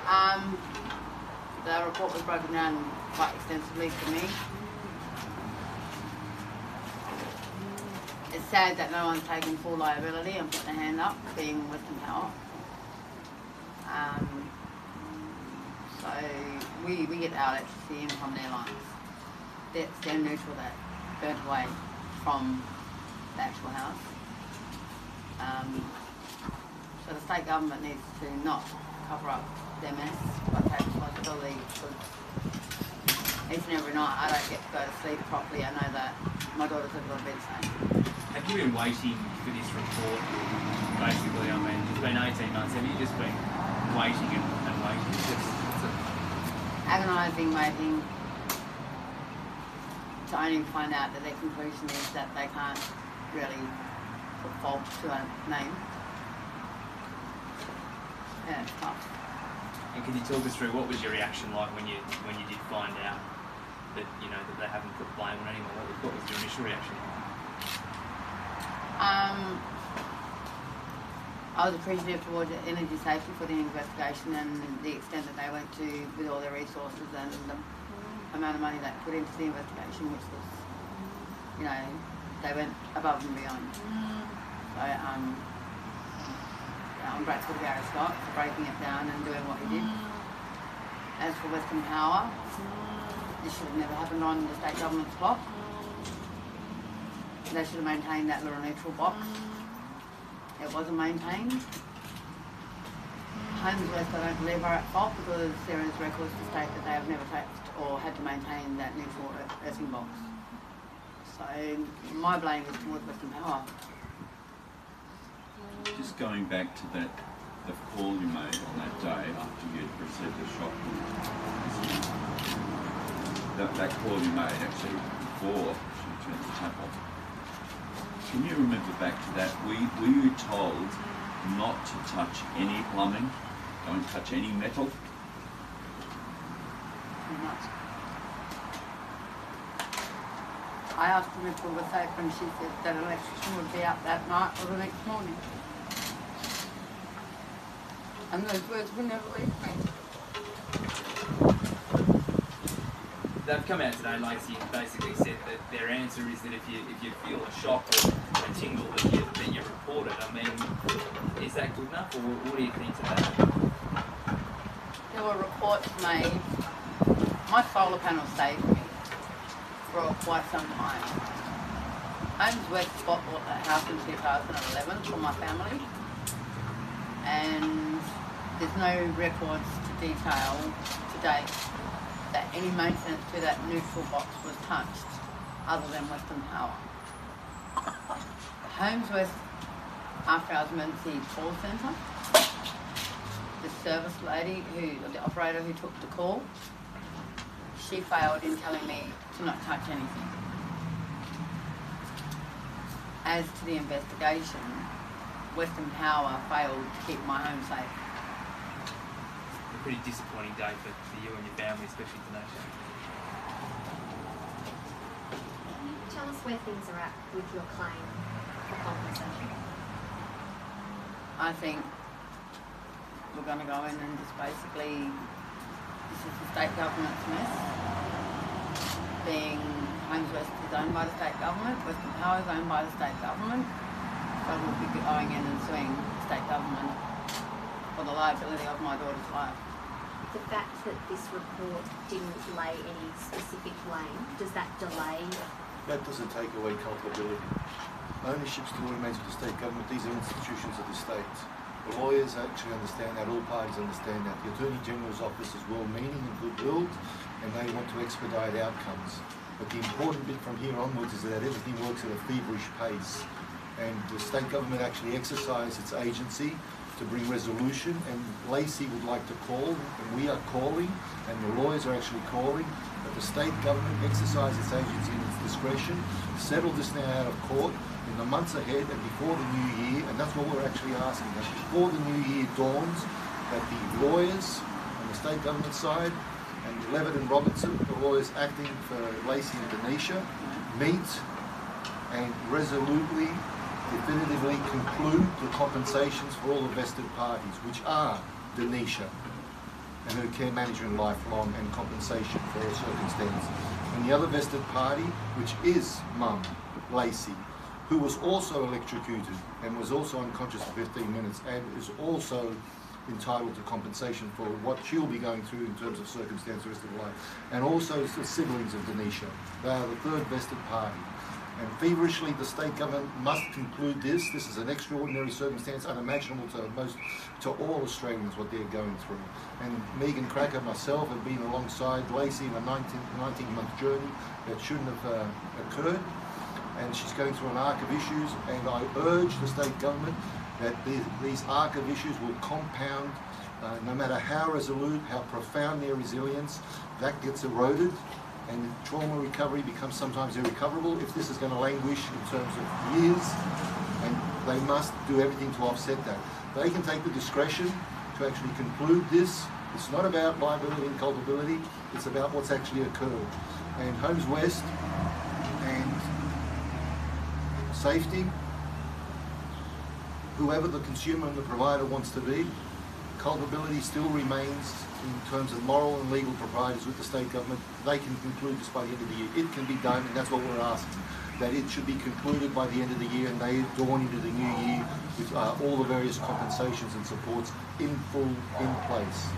The report was broken down quite extensively to me. It's sad that no one's taken full liability and put their hand up, being Western Power. So we get our electricity in from their lines. That's their neutral that burnt away from the actual house. So the state government needs to not cover up their mess by taking responsibility, because each and every night I don't get to go to sleep properly. I know that my daughter's got to go to bed safe. Have you been waiting for this report, basically? I mean, it's been 18 months. Have you just been waiting and waiting? Agonising waiting to only find out that their conclusion is that they can't really put fault to a name. Yeah, it's tough. And can you talk us through what was your reaction like when you did find out that that they haven't put blame on anyone? What was your initial reaction like? I was appreciative towards energy safety for the investigation and the extent that they went to with all their resources and the amount of money they put into the investigation, which was, they went above and beyond. So I'm grateful to Gary Scott for breaking it down and doing what he did. As for Western Power, this should have never happened on the state government's block. They should have maintained that little neutral box. It wasn't maintained. Homes West, I don't believe, are at fault because there is records to state that they have never touched or had to maintain that neutral earthing box. So my blame is towards Western Power. Just going back to the call you made on that day after you had received the shock. That call you made actually before she turned the tap off. Can you remember back to that? Were you told not to touch any plumbing? Don't touch any metal? Not. I asked her if it was safe and she said that an electrician would be out that night or the next morning. And those words will never leave me. They've come out today, Lacey, and basically said that their answer is that if you feel a shock or a tingle that you report it. I mean, is that good enough, or what do you think to that? There were reports made. My solar panel saved me for quite some time. Homes West bought a house in 2011 for my family, and there's no records to detail to date that any maintenance to that neutral box was touched other than Western Power. Homes West after hours emergency call centre, the service lady the operator who took the call, she failed in telling me to not touch anything. As to the investigation, Western Power failed to keep my home safe. A pretty disappointing day for you and your family, especially Denishar. Can you tell us where things are at with your claim for compensation? I think we're going to go in and just basically, this is the state government's mess. Being Homes West is owned by the state government, Western Power is owned by the state government, so we'll be going in and suing the state government for the liability of my daughter's life. The fact that this report didn't lay any specific blame, does that delay? That doesn't take away culpability. Ownership still remains with the state government. These are institutions of the state. The lawyers actually understand that, all parties understand that. The Attorney General's office is well-meaning and good-willed, and they want to expedite outcomes. But the important bit from here onwards is that everything works at a feverish pace, and the state government actually exercise its agency to bring resolution, and Lacey would like to call, and we are calling, and the lawyers are actually calling, that the state government exercise its agency and its discretion, settle this now out of court in the months ahead and before the new year, and that's what we're actually asking, that before the new year dawns, that the lawyers on the state government side, and Levitt and Robertson, the lawyers acting for Lacey and Denishar, meet and resolutely, definitively conclude the compensations for all the vested parties, which are Denishar, and her care management lifelong and compensation for her circumstance. And the other vested party, which is Mum, Lacey, who was also electrocuted and was also unconscious for 15 minutes and is also entitled to compensation for what she'll be going through in terms of circumstance the rest of her life. And also the siblings of Denishar. They are the third vested party. And feverishly the state government must conclude this. This is an extraordinary circumstance, unimaginable to all Australians what they're going through. And Megan Cracker, myself, have been alongside Lacey in a 19-month journey that shouldn't have occurred. And she's going through an arc of issues, and I urge the state government that these arc of issues will compound, no matter how resolute, how profound their resilience, that gets eroded, and trauma recovery becomes sometimes irrecoverable if this is going to languish in terms of years, and they must do everything to offset that. They can take the discretion to actually conclude this. It's not about liability and culpability, it's about what's actually occurred. And Homes West and safety, whoever the consumer and the provider wants to be, culpability still remains in terms of moral and legal proprietors with the state government. They can conclude this by the end of the year. It can be done, and that's what we're asking, that it should be concluded by the end of the year and they dawn into the new year with all the various compensations and supports in full, in place.